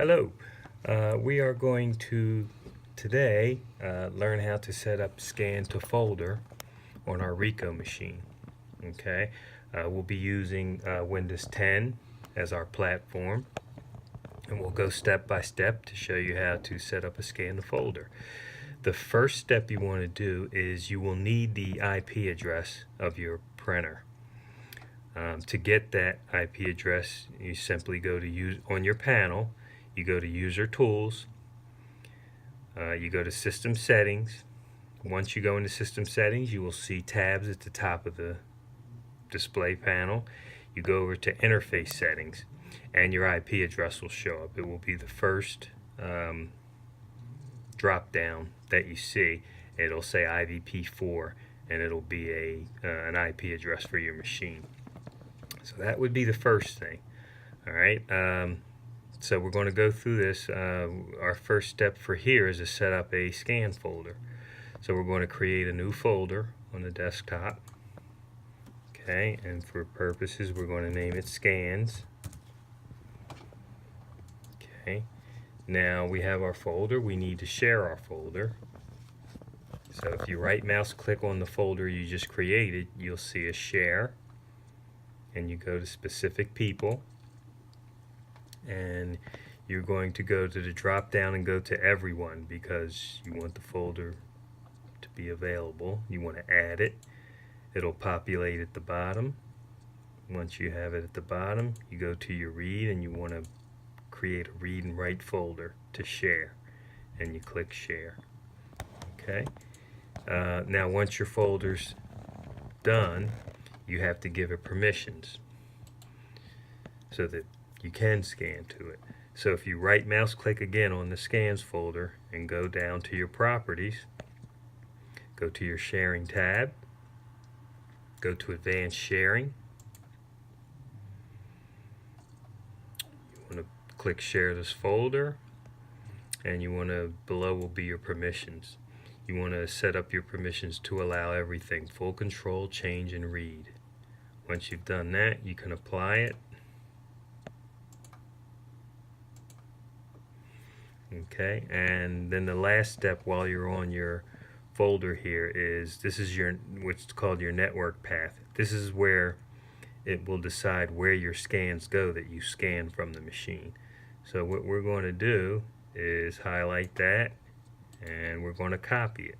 Hello. We are going to today learn how to set up scan to folder on our Ricoh machine. Okay, we'll be using Windows 10 as our platform, and we'll go step by step to show you how to set up a scan to folder. The first step you want to do is you will need the IP address of your printer. To get that IP address, you simply go to use on your panel. You go to User Tools, you go to System Settings. Once you go into System Settings, you will see tabs at the top of the display panel. You go over to Interface Settings, and your IP address will show up. It will be the first drop down that you see. It'll say IVP4, and it'll be an IP address for your machine. So that would be the first thing. All right. So we're going to go through this. Our first step for here is to set up a scan folder. So we're going to create a new folder on the desktop. Okay, and for purposes we're going to name it Scans. Okay, now we have our folder. We need to share our folder. So if you right mouse click on the folder you just created, you'll see a share, and you go to specific people, and you're going to go to the drop down and go to everyone because you want the folder to be available. You want to add it. It'll populate at the bottom. Once you have it at the bottom, you go to your read, and you want to create a read and write folder to share, and you click share. Okay. Now once your folder's done, you have to give it permissions so that you can scan to it. So if you right mouse click again on the scans folder and go down to your properties, go to your sharing tab, go to advanced sharing. You want to click share this folder, and you want to, below will be your permissions. You want to set up your permissions to allow everything: full control, change, and read. Once you've done that, you can apply it. Okay, and then the last step while you're on your folder here is, this is your, what's called your network path. This is where it will decide where your scans go that you scan from the machine. So what we're going to do is highlight that, and we're going to copy it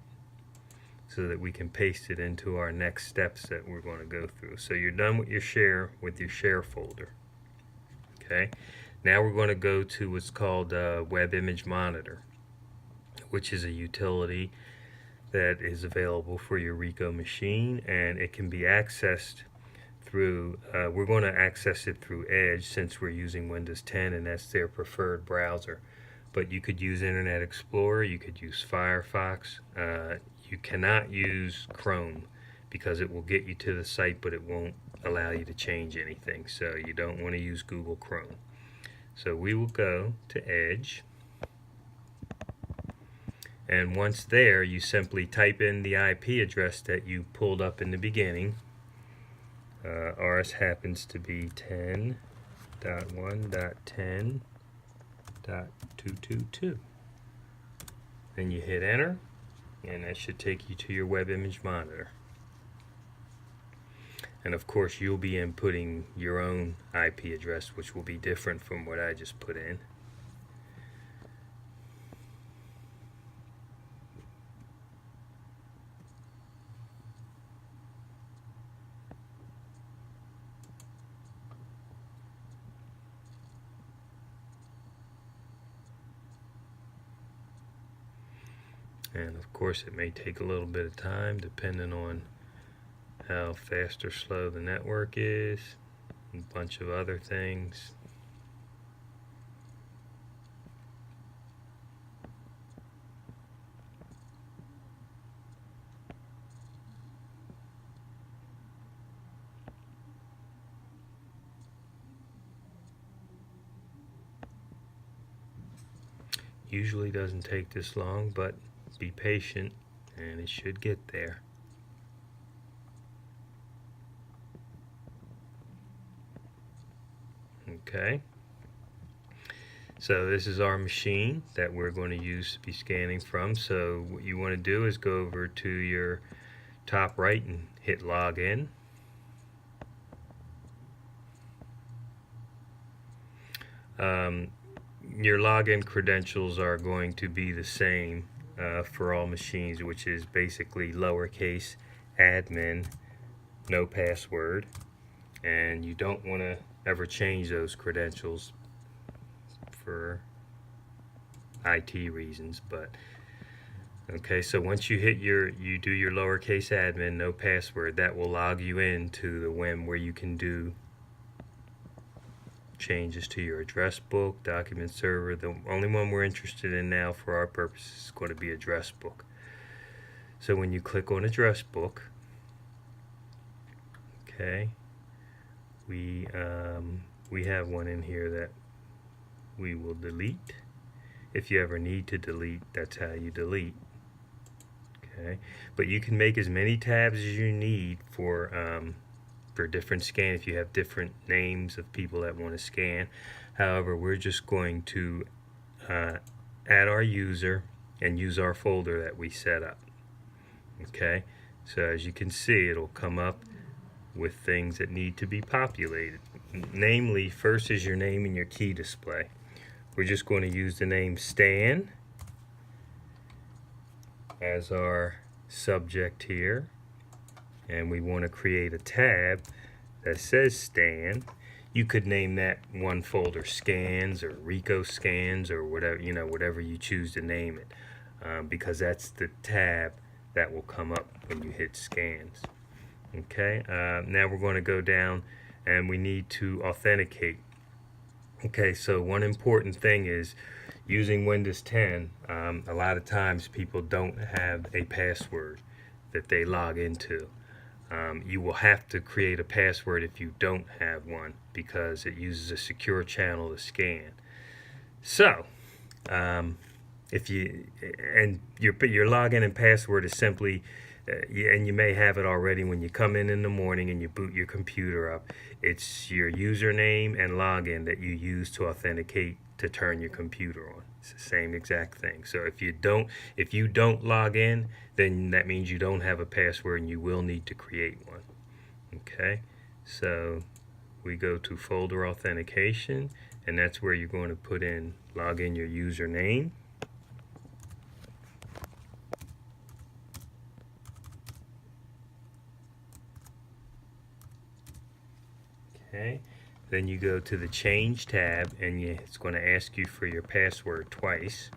so that we can paste it into our next steps that we're going to go through. So you're done with your share folder. Okay. Now we're going to go to what's called Web Image Monitor, which is a utility that is available for your Ricoh machine, and it can be accessed through, we're going to access it through Edge since we're using Windows 10 and that's their preferred browser. But you could use Internet Explorer, you could use Firefox. You cannot use Chrome because it will get you to the site, but it won't allow you to change anything. So you don't want to use Google Chrome. So we will go to Edge, and once there, you simply type in the IP address that you pulled up in the beginning. Ours happens to be 10.1.10.222. Then you hit enter, and that should take you to your web image monitor. And of course you'll be inputting your own IP address, which will be different from what I just put in. And of course it may take a little bit of time depending on how fast or slow the network is, and a bunch of other things. Usually doesn't take this long, but be patient and it should get there. Okay. So this is our machine that we're going to use to be scanning from. So what you want to do is go over to your top right and hit login. Your login credentials are going to be the same for all machines, which is basically lowercase admin, no password, and you don't want to ever change those credentials for IT reasons. But okay, so once you do your lowercase admin, no password, that will log you into the WIM where you can do changes to your address book, document server. The only one we're interested in now for our purposes is going to be address book. So when you click on address book, okay, we have one in here that we will delete. If you ever need to delete, that's how you delete. Okay, but you can make as many tabs as you need for different scan if you have different names of people that want to scan. However, we're just going to add our user and use our folder that we set up. Okay, so as you can see, it'll come up with things that need to be populated. Namely, first is your name and your key display. We're just going to use the name Stan as our subject here, and we want to create a tab that says Stan. You could name that one folder Scans or Ricoh Scans or whatever, you know, whatever you choose to name it, because that's the tab that will come up when you hit Scans. Okay, now we're going to go down and we need to authenticate. Okay, so one important thing is using Windows 10, a lot of times people don't have a password that they log into. You will have to create a password if you don't have one, because it uses a secure channel to scan. So if you your login and password is simply and you may have it already when you come in the morning and you boot your computer up. It's your username and login that you use to authenticate to turn your computer on. It's the same exact thing. So if you don't log in, then that means you don't have a password and you will need to create one. Okay, so we go to folder authentication, and that's where you're going to log in your username. Okay, then you go to the change tab, and it's going to ask you for your password twice.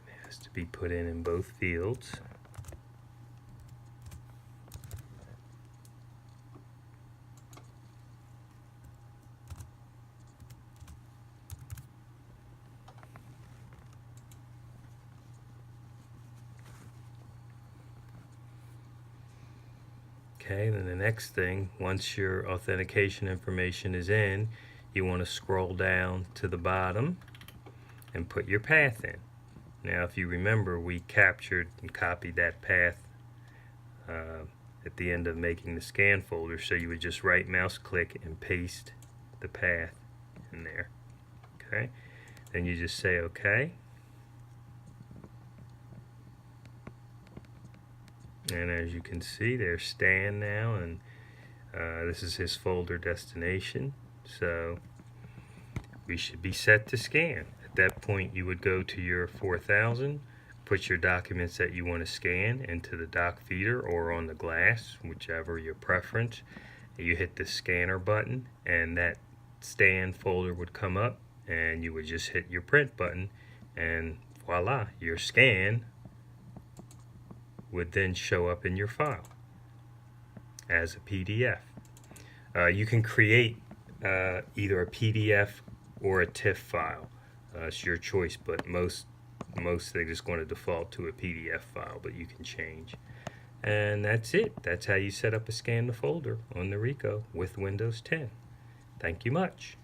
It has to be put in both fields. Okay, then the next thing, once your authentication information is in, you want to scroll down to the bottom and put your path in. Now, if you remember, we captured and copied that path at the end of making the scan folder, so you would just right mouse click and paste the path in there. Okay, then you just say OK. And as you can see, there's Stan now, and this is his folder destination. So we should be set to scan. At that point, you would go to your 4000, put your documents that you want to scan into the doc feeder or on the glass, whichever your preference. You hit the scanner button, and that Stan folder would come up, and you would just hit your print button, and voila, your scan would then show up in your file as a PDF. You can create either a PDF or a TIFF file. It's your choice, but most they're just going to default to a PDF file, but you can change. And that's it. That's how you set up a scan the folder on the Ricoh with Windows 10. Thank you much.